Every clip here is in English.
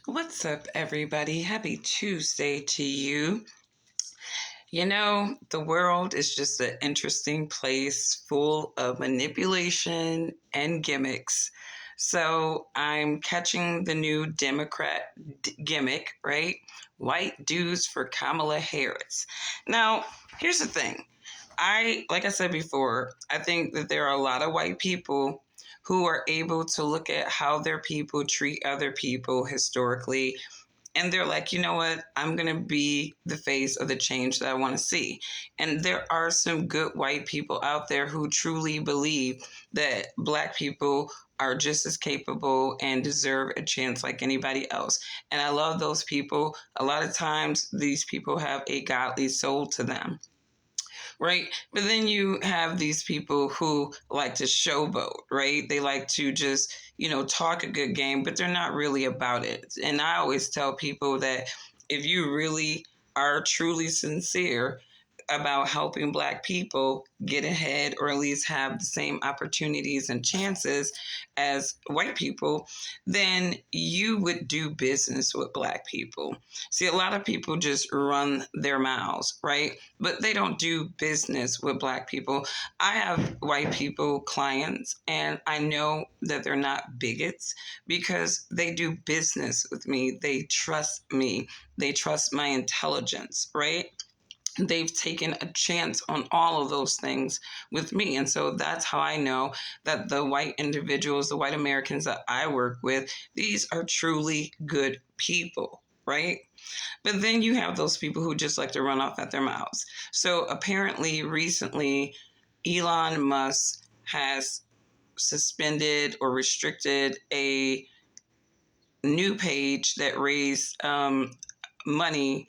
What's up, everybody? Happy Tuesday to you. You know, the world is just an interesting place full of manipulation and gimmicks. So I'm catching the new Democrat gimmick, right? White dudes for Kamala Harris. Now, here's the thing. Like I said before, I think that there are a lot of white people who are able to look at how their people treat other people historically, and they're like, you know what, I'm going to be the face of the change that I want to see. And there are some good white people out there who truly believe that Black people are just as capable and deserve a chance like anybody else. And I love those people. A lot of times these people have a godly soul to them, right? But then you have these people who like to showboat, right? They like to just, talk a good game, but they're not really about it. And I always tell people that if you really are truly sincere about helping Black people get ahead or at least have the same opportunities and chances as white people, then you would do business with Black people. See, a lot of people just run their mouths, right? But they don't do business with Black people. I have white people clients, and I know that they're not bigots because they do business with me. They trust me. They trust my intelligence, right? They've taken a chance on all of those things with me. And so that's how I know that the white individuals, the white Americans that I work with, these are truly good people, right? But then you have those people who just like to run off at their mouths. So apparently recently, Elon Musk has suspended or restricted a new page that raised money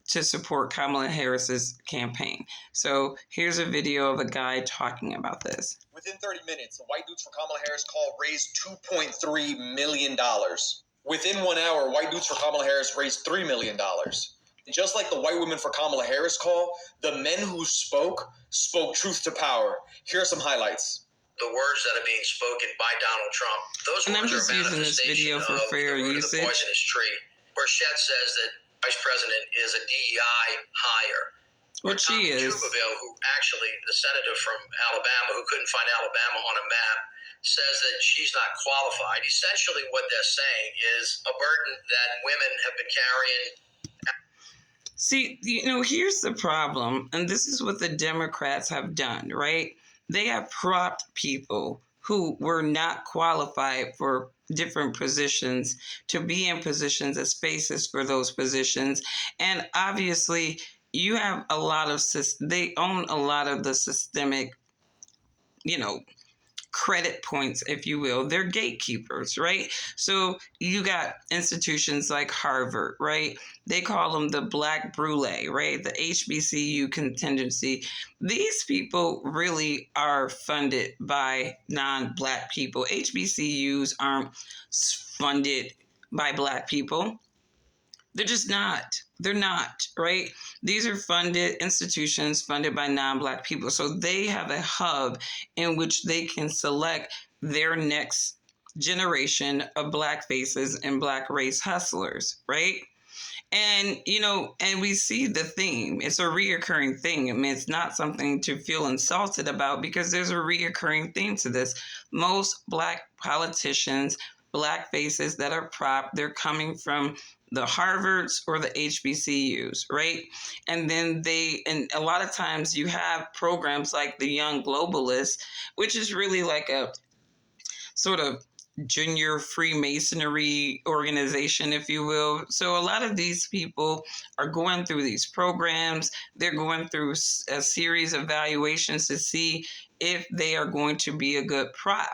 to support Kamala Harris's campaign. So here's a video of a guy talking about this. Within 30 minutes, the White Dudes for Kamala Harris call raised $2.3 million. Within 1 hour, White Dudes for Kamala Harris raised $3 million. Just like the White Women for Kamala Harris call, the men who spoke truth to power. Here are some highlights. The words that are being spoken by Donald Trump, those and words I'm just are a using this video for fair usage. The poisonous tree, where Shed says that Vice President is a DEI hire. What she is. Jubaville, who actually, the senator from Alabama, who couldn't find Alabama on a map, says that she's not qualified. Essentially what they're saying is a burden that women have been carrying. See, here's the problem, and this is what the Democrats have done, right? They have propped people who were not qualified for different positions to be in positions as faces for those positions. And obviously, you have a lot of, they own a lot of the systemic, credit points, if you will. They're gatekeepers, right? So you got institutions like Harvard, right? They call them the Black Brulee, right? The HBCU contingency. These people really are funded by non-Black people. HBCUs aren't funded by Black people. They're just not. They're not, right? These are funded institutions funded by non-Black people. So they have a hub in which they can select their next generation of Black faces and Black race hustlers, right? And, and we see the theme. It's a reoccurring thing. I mean, it's not something to feel insulted about because there's a reoccurring theme to this. Most Black politicians, Black faces that are propped, they're coming from the Harvards or the HBCUs, right? And then and a lot of times you have programs like the Young Globalists, which is really like a sort of junior Freemasonry organization, if you will. So a lot of these people are going through these programs. They're going through a series of evaluations to see if they are going to be a good prop.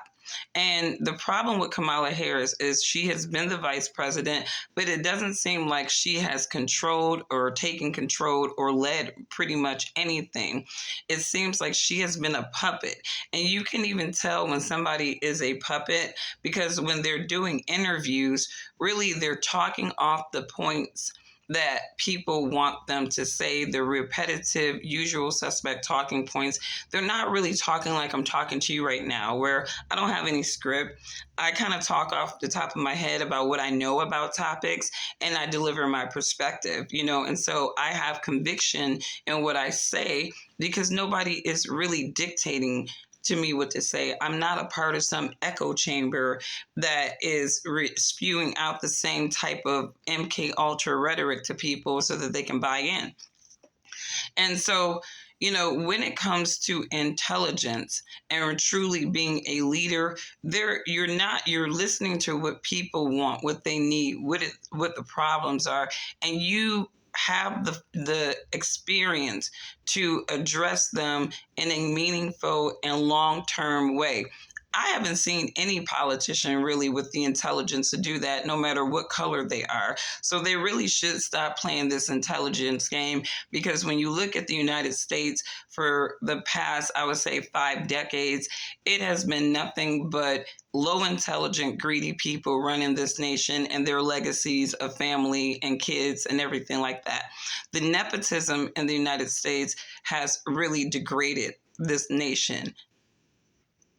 And the problem with Kamala Harris is she has been the vice president, but it doesn't seem like she has controlled or taken control or led pretty much anything. It seems like she has been a puppet. And you can even tell when somebody is a puppet because when they're doing interviews, really they're talking off the points that people want them to say, the repetitive, usual suspect talking points. They're not really talking like I'm talking to you right now, where I don't have any script. I kind of talk off the top of my head about what I know about topics, and I deliver my perspective, and so I have conviction in what I say because nobody is really dictating to me what to say. I'm not a part of some echo chamber that is spewing out the same type of MK Ultra rhetoric to people so that they can buy in. And so, when it comes to intelligence and truly being a leader, you're listening to what people want, what they need, what the problems are, and you have the experience to address them in a meaningful and long-term way. I haven't seen any politician really with the intelligence to do that, no matter what color they are. So they really should stop playing this intelligence game, because when you look at the United States for the past, I would say 5 decades, it has been nothing but low intelligent, greedy people running this nation and their legacies of family and kids and everything like that. The nepotism in the United States has really degraded this nation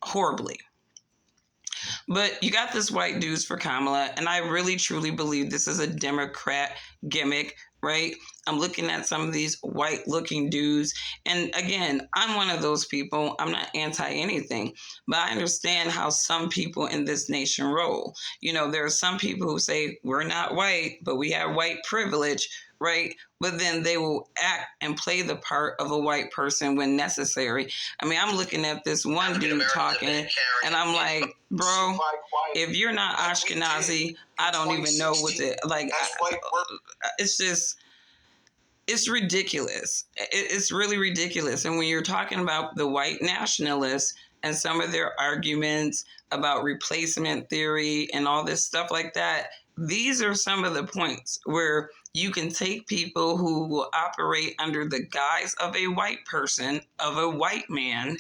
horribly. But you got this white dudes for Kamala, and I really truly believe this is a Democrat gimmick, right? I'm looking at some of these white looking dudes, and again, I'm one of those people. I'm not anti anything, but I understand how some people in this nation roll. There are some people who say we're not white, but we have white privilege, right? But then they will act and play the part of a white person when necessary. I mean, I'm looking at this one dude talking, and I'm like, bro, if you're not Ashkenazi, I don't even know what to, like, it's just, it's ridiculous. It's really ridiculous. And when you're talking about the white nationalists and some of their arguments about replacement theory and all this stuff like that, these are some of the points where you can take people who will operate under the guise of a white person, of a white man,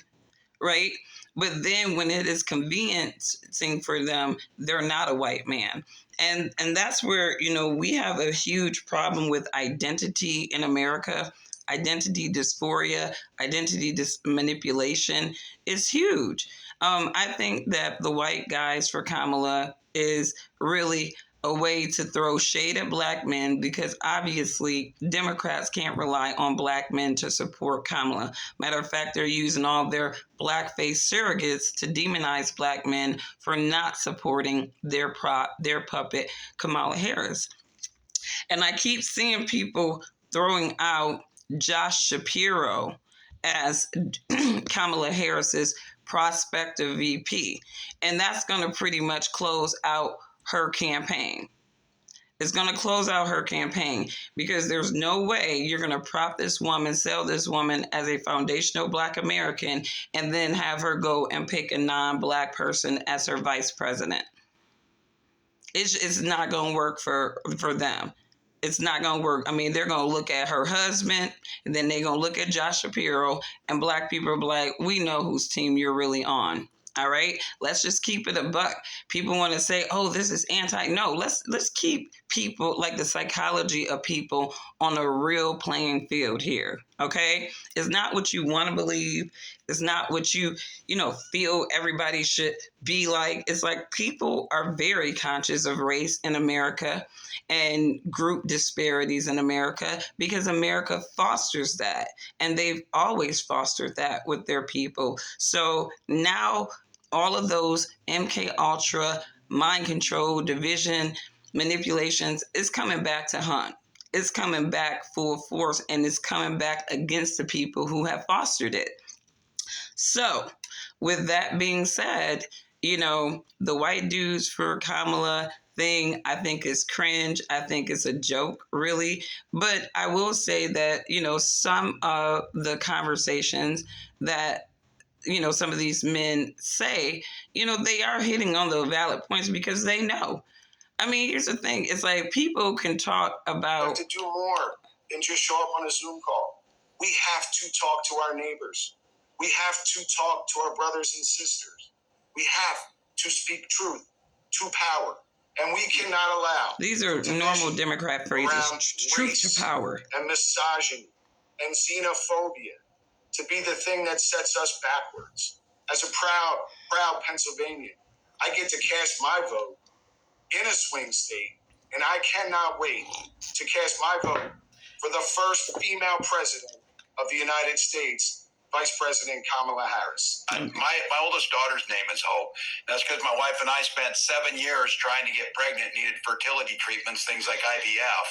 right? But then when it is conveniencing for them, they're not a white man. And that's where, we have a huge problem with identity in America. Identity dysphoria, identity manipulation is huge. I think that the white guys for Kamala is really a way to throw shade at black men, because obviously Democrats can't rely on black men to support Kamala. Matter of fact, they're using all their blackface surrogates to demonize black men for not supporting their puppet, Kamala Harris. And I keep seeing people throwing out Josh Shapiro as Kamala Harris's prospective VP. And that's going to pretty much close out her campaign. It's going to close out her campaign, because there's no way you're going to prop this woman, sell this woman as a foundational black American, and then have her go and pick a non-black person as her vice president. It's not going to work for them. It's not going to work. I mean, they're going to look at her husband, and then they're going to look at Josh Shapiro, and black people are like, we know whose team you're really on. All right, let's just keep it a buck. People want to say, oh, this is anti. No, let's keep people, like the psychology of people, on a real playing field here. Okay, it's not what you want to believe. It's not what you feel everybody should be like. It's like people are very conscious of race in America and group disparities in America, because America fosters that, and they've always fostered that with their people. So now all of those MK Ultra, mind control, division, manipulations is coming back to haunt. It's coming back full force, and it's coming back against the people who have fostered it. So, with that being said, the white dudes for Kamala thing, I think is cringe. I think it's a joke, really. But I will say that, some of the conversations that some of these men say, they are hitting on the valid points, because they know. I mean, here's the thing. It's like people can talk about... We have to do more than just show up on a Zoom call. We have to talk to our neighbors. We have to talk to our brothers and sisters. We have to speak truth to power. And we cannot allow. These are normal Democrat phrases. Truth to power. And misogyny and xenophobia to be the thing that sets us backwards. As a proud Pennsylvanian, I get to cast my vote in a swing state, and I cannot wait to cast my vote for the first female president of the United States, Vice President Kamala Harris. My oldest daughter's name is Hope. That's because my wife and I spent 7 years trying to get pregnant, needed fertility treatments, things like IVF,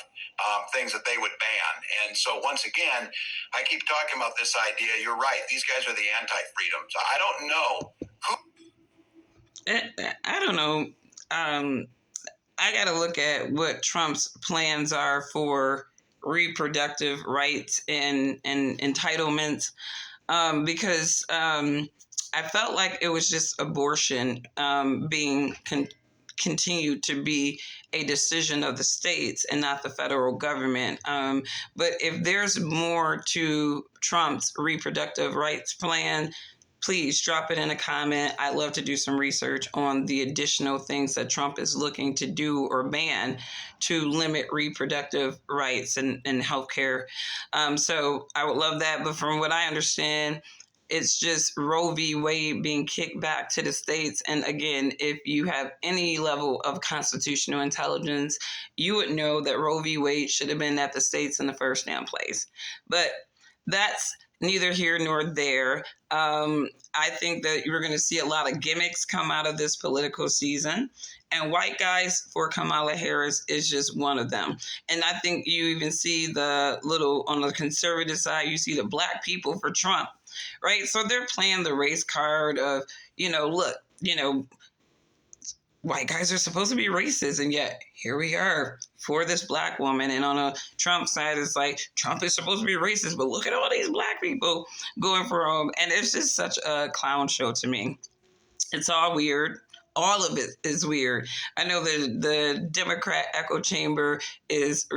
things that they would ban. And so once again, I keep talking about this idea. You're right. These guys are the anti-freedoms. I don't know who. I don't know. I got to look at what Trump's plans are for reproductive rights and entitlements. Because I felt like it was just abortion being continued to be a decision of the states and not the federal government. But if there's more to Trump's reproductive rights plan, please drop it in a comment. I'd love to do some research on the additional things that Trump is looking to do or ban to limit reproductive rights and healthcare. So I would love that. But from what I understand, it's just Roe v. Wade being kicked back to the states. And again, if you have any level of constitutional intelligence, you would know that Roe v. Wade should have been at the states in the first damn place. But that's neither here nor there. I think that you're going to see a lot of gimmicks come out of this political season. And white guys for Kamala Harris is just one of them. And I think you even see the little, on the conservative side, you see the black people for Trump, right? So they're playing the race card of, look, white guys are supposed to be racist, and yet here we are for this black woman. And on a Trump side, it's like Trump is supposed to be racist, but look at all these black people going for him. And it's just such a clown show to me. It's all weird. All of it is weird. I know that the Democrat echo chamber is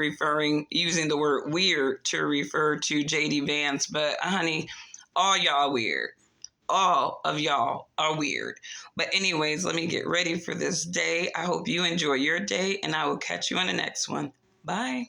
using the word weird to refer to J.D. Vance, but honey, all y'all weird. All of y'all are weird. But anyways, let me get ready for this day. I hope you enjoy your day, and I will catch you on the next one. Bye.